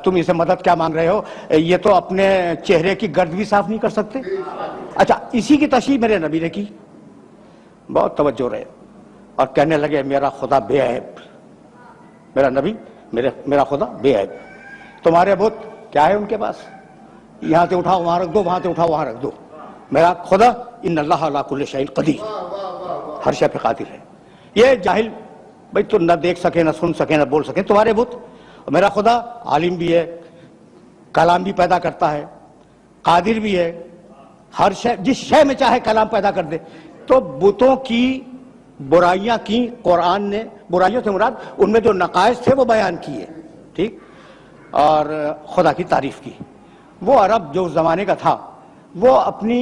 تم اسے مدد کیا مانگ رہے ہو؟ یہ تو اپنے چہرے کی گرد بھی صاف نہیں کر سکتے. اچھا، اسی کی تشریح میرے نبی نے کی. بہت توجہ رہے اور کہنے لگے میرا خدا بے عیب. میرا نبی میرا خدا بے عیب. تمہارے بت کیا ہے ان کے پاس؟ یہاں سے اٹھاؤ وہاں رکھ دو، وہاں سے اٹھاؤ وہاں رکھ دو. میرا خدا ان اللہ علی کل شیء قدیر، ہر شے پہ قادر ہے. یہ جاہل بھائی تو نہ دیکھ سکے، نہ سن سکے، نہ بول سکے تمہارے بت. میرا خدا عالم بھی ہے، کلام بھی پیدا کرتا ہے، قادر بھی ہے، ہر شے جس شے میں چاہے کلام پیدا کر دے. تو بتوں کی برائیاں کی قرآن نے، برائیوں سے مراد ان میں جو نقائص تھے وہ بیان کیے. ٹھیک، اور خدا کی تعریف کی. وہ عرب جو اس زمانے کا تھا وہ اپنی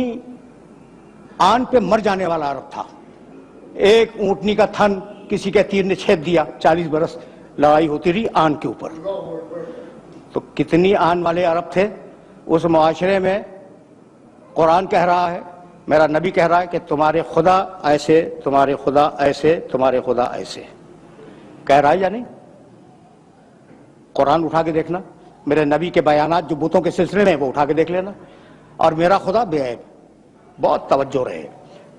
آن پہ مر جانے والا عرب تھا. ایک اونٹنی کا تھن کسی کے تیر نے چھید دیا، 40 برس لڑائی ہوتی رہی آن کے اوپر. تو کتنی آن والے عرب تھے اس معاشرے میں. قرآن کہہ رہا ہے، میرا نبی کہہ رہا ہے کہ تمہارے خدا ایسے، تمہارے خدا ایسے، تمہارے خدا ایسے. کہہ رہا ہے یا نہیں؟ قرآن اٹھا کے دیکھنا، میرے نبی کے بیانات جو بتوں کے سلسلے میں وہ اٹھا کے دیکھ لینا. اور میرا خدا بے عیب. بہت توجہ رہے،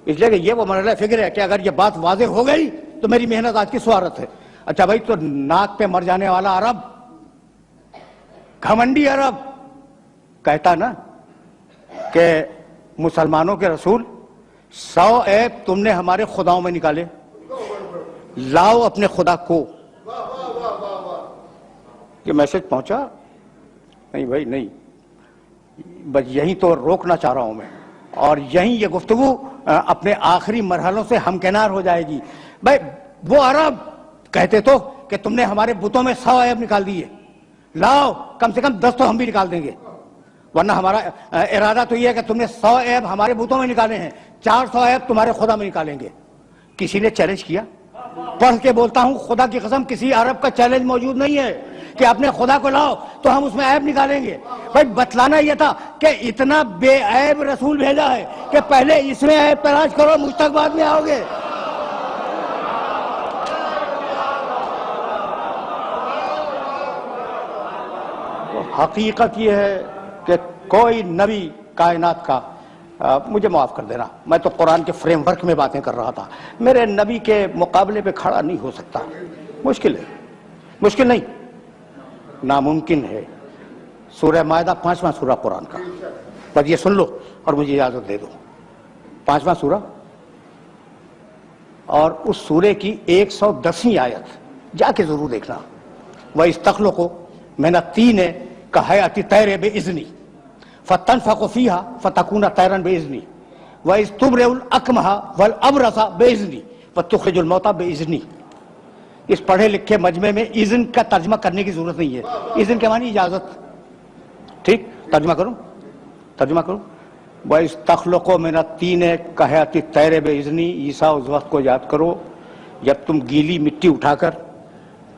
اس لیے کہ یہ وہ مرحلہ فکر ہے کہ اگر یہ بات واضح ہو گئی تو میری محنت آج کی سوارت ہے. اچھا بھائی، تو ناک پہ مر جانے والا عرب، گھمنڈی عرب کہتا نا کہ مسلمانوں کے رسول 100 عیب تم نے ہمارے خداؤں میں نکالے، لاؤ اپنے خدا کو. یہ میسج پہنچا؟ نہیں بھائی نہیں. بس یہی تو روکنا چاہ رہا ہوں میں، اور یہیں یہ گفتگو اپنے آخری مرحلوں سے ہمکنار ہو جائے گی. بھائی وہ عرب کہتے تو کہ تم نے ہمارے بتوں میں 100 عیب نکال دیے، لاؤ کم سے کم 10 تو ہم بھی نکال دیں گے. ورنہ ہمارا ارادہ تو یہ ہے کہ تم نے 100 عیب ہمارے بتوں میں نکالے ہیں، 400 عیب تمہارے خدا میں نکالیں گے. کسی نے چیلنج کیا؟ پڑھ کے بولتا ہوں خدا کی قسم کسی عرب کا چیلنج موجود نہیں ہے کہ اپنے خدا کو لاؤ تو ہم اس میں عیب نکالیں گے. بھائی بتلانا یہ تھا کہ اتنا بے عیب رسول بھیجا ہے کہ پہلے اس میں عیب تلاش کرو، مجھ تک بعد میں آؤ گے. حقیقت یہ ہے کہ کوئی نبی کائنات کا، مجھے معاف کر دینا، میں تو قرآن کے فریم ورک میں باتیں کر رہا تھا، میرے نبی کے مقابلے پہ کھڑا نہیں ہو سکتا. مشکل ہے، مشکل نہیں، ناممکن ہے. سورہ مائدہ 5واں سورہ قرآن کا، بس یہ سن لو اور مجھے اجازت دے دو. 5واں سورہ اور اس سورے کی 110ویں آیت جا کے ضرور دیکھنا. وَإِسْتَخْلُقُ مِنَ الطِّينِ كَهَيْئَةِ الطَّيْرِ بِإِذْنِي فَتَنْفَخُ فِيهَا فَتَكُونَ طَيْرًا بِإِذْنِي وَإِذْ تُبْرِئُ الْأَكْمَحَ وَالْأَبْرَصَ بِإِذْنِي وَتُخْرِجُ الْمَوْتَى بِإِذْنِي. اس پڑھے لکھے مجمع میں اذن کا ترجمہ کرنے کی ضرورت نہیں ہے. اذن کے معنی اجازت. ٹھیک، ترجمہ کروں. وَإِسْتَخْلُقُ مِنَ الطِّينِ كَهَيْئَةِ الطَّيْرِ بِإِذْنِي. عیسیٰ اس وقت کو یاد کرو جب تم گیلی مٹی اٹھا کر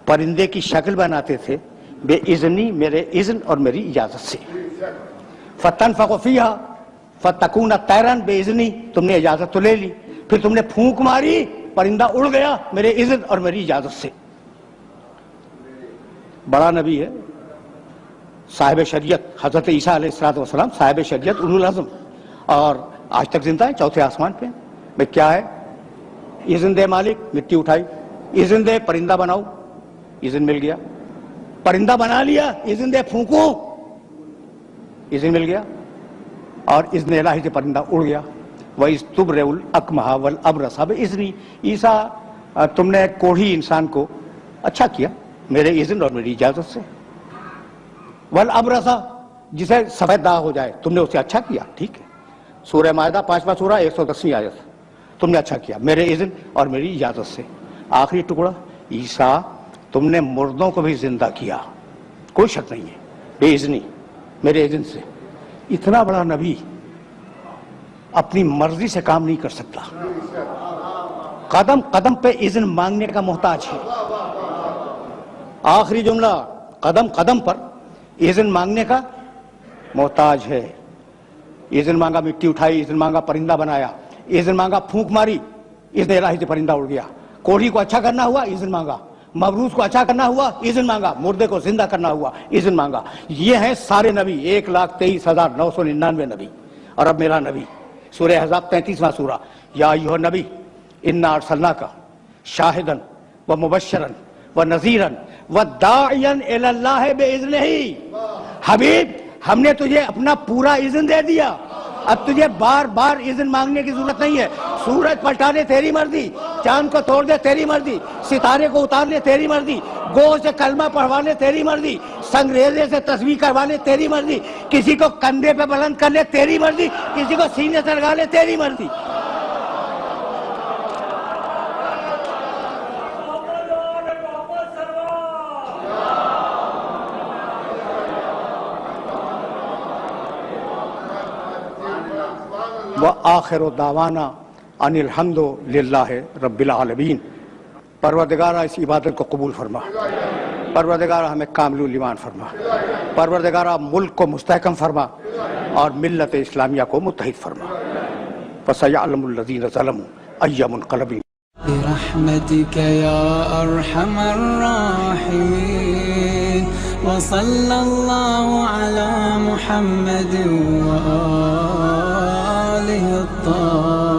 پرندے کی شکل بناتے تھے، بے اذنی، میرے اذن اور میری اجازت سے. فَتَنْفَخُ فِيهَا فَتَكُونَ طَيْرًا بِإِذْنِي. تم نے اجازت تو لے لی، پھر تم نے پھونک ماری، پرندہ اڑ گیا میرے اذن اور میری اجازت سے. بڑا نبی ہے، صاحب شریعت، حضرت عیسیٰ علیہ السلام صاحب شریعت، اولو العزم، اور آج تک زندہ ہے، چوتھے آسمان پہ. میں کیا ہے؟ اذن دے مالک، مٹی اٹھائی، اذن دے پرندہ بناؤ، اذن مل گیا، پرندہ بنا لیا، اذن دے پھونکو، اذن مل گیا اور اذن الہی سے پرندہ اڑ گیا. وَإِذْ تُبْرِئُ الْأَكْمَحَ وَالْأَبْرَصَ بِإِذْنِي. عیسیٰ تم نے کوڑھی انسان کو اچھا کیا میرے اذن اور میری اجازت سے. وَالْأَبْرَصَ جسے سفید داغ ہو جائے تم نے اسے اچھا کیا, ٹھیک ہے. سورہ مائدہ 5واں سورہ 110ویں آیت, تم نے اچھا کیا میرے اذن اور میری اجازت سے. آخری ٹکڑا عیسیٰ تم نے مردوں کو بھی زندہ کیا, کوئی شک نہیں ہے, بے اذنی میرے اذن سے. اتنا بڑا نبی اپنی مرضی سے کام نہیں کر سکتا, قدم قدم پہ اذن مانگنے کا محتاج ہے. آخری جملہ, قدم قدم پر اذن مانگنے کا محتاج ہے. اذن مانگا مٹی اٹھائی, اذن مانگا پرندہ بنایا, اذن مانگا پھونک ماری, اذن الہی سے پرندہ اڑ گیا. کوڑھی کو اچھا کرنا ہوا, اذن مانگا. مبروز کو اچھا کرنا ہوا, اذن مانگا. مردے کو زندہ کرنا ہوا, اذن مانگا. یہ ہیں سارے نبی, 1,23,999 نبی. اور اب میرا نبی, سورہ احزاب 33واں سورہ, یا ایھا النبی انا ارسلناک شاہدا ومبشرا ونذیرا وداعیا الی اللہ باذنہ. حبیب ہم نے تجھے اپنا پورا اذن دے دیا, اب تجھے بار بار اذن مانگنے کی ضرورت نہیں ہے. سورج پلٹا دے تیری مرضی, چاند کو توڑ دے تیری مرضی, ستارے کو اتار لے تیری مرضی, گو سے کلمہ پڑھوا لے تیری مرضی, سنگریزے سے تسبیح کروا لے تیری مرضی, کسی کو کندھے پہ بلند کر لے تیری مرضی, کسی کو سینے سے لگا لے تیری مرضی. وآخر دعوانا ان الحمد للہ رب العالمین. پروردگارہ اس عبادت کو قبول فرما, پروردگارہ ہمیں کامل ایمان فرما, پروردگارہ ملک کو مستحکم فرما اور ملت اسلامیہ کو متحد فرما. فسيعلم الذين ظلموا أي منقلب. برحمتك يا أرحم الراحمين وصلى الله على محمد وآله الطاهرين.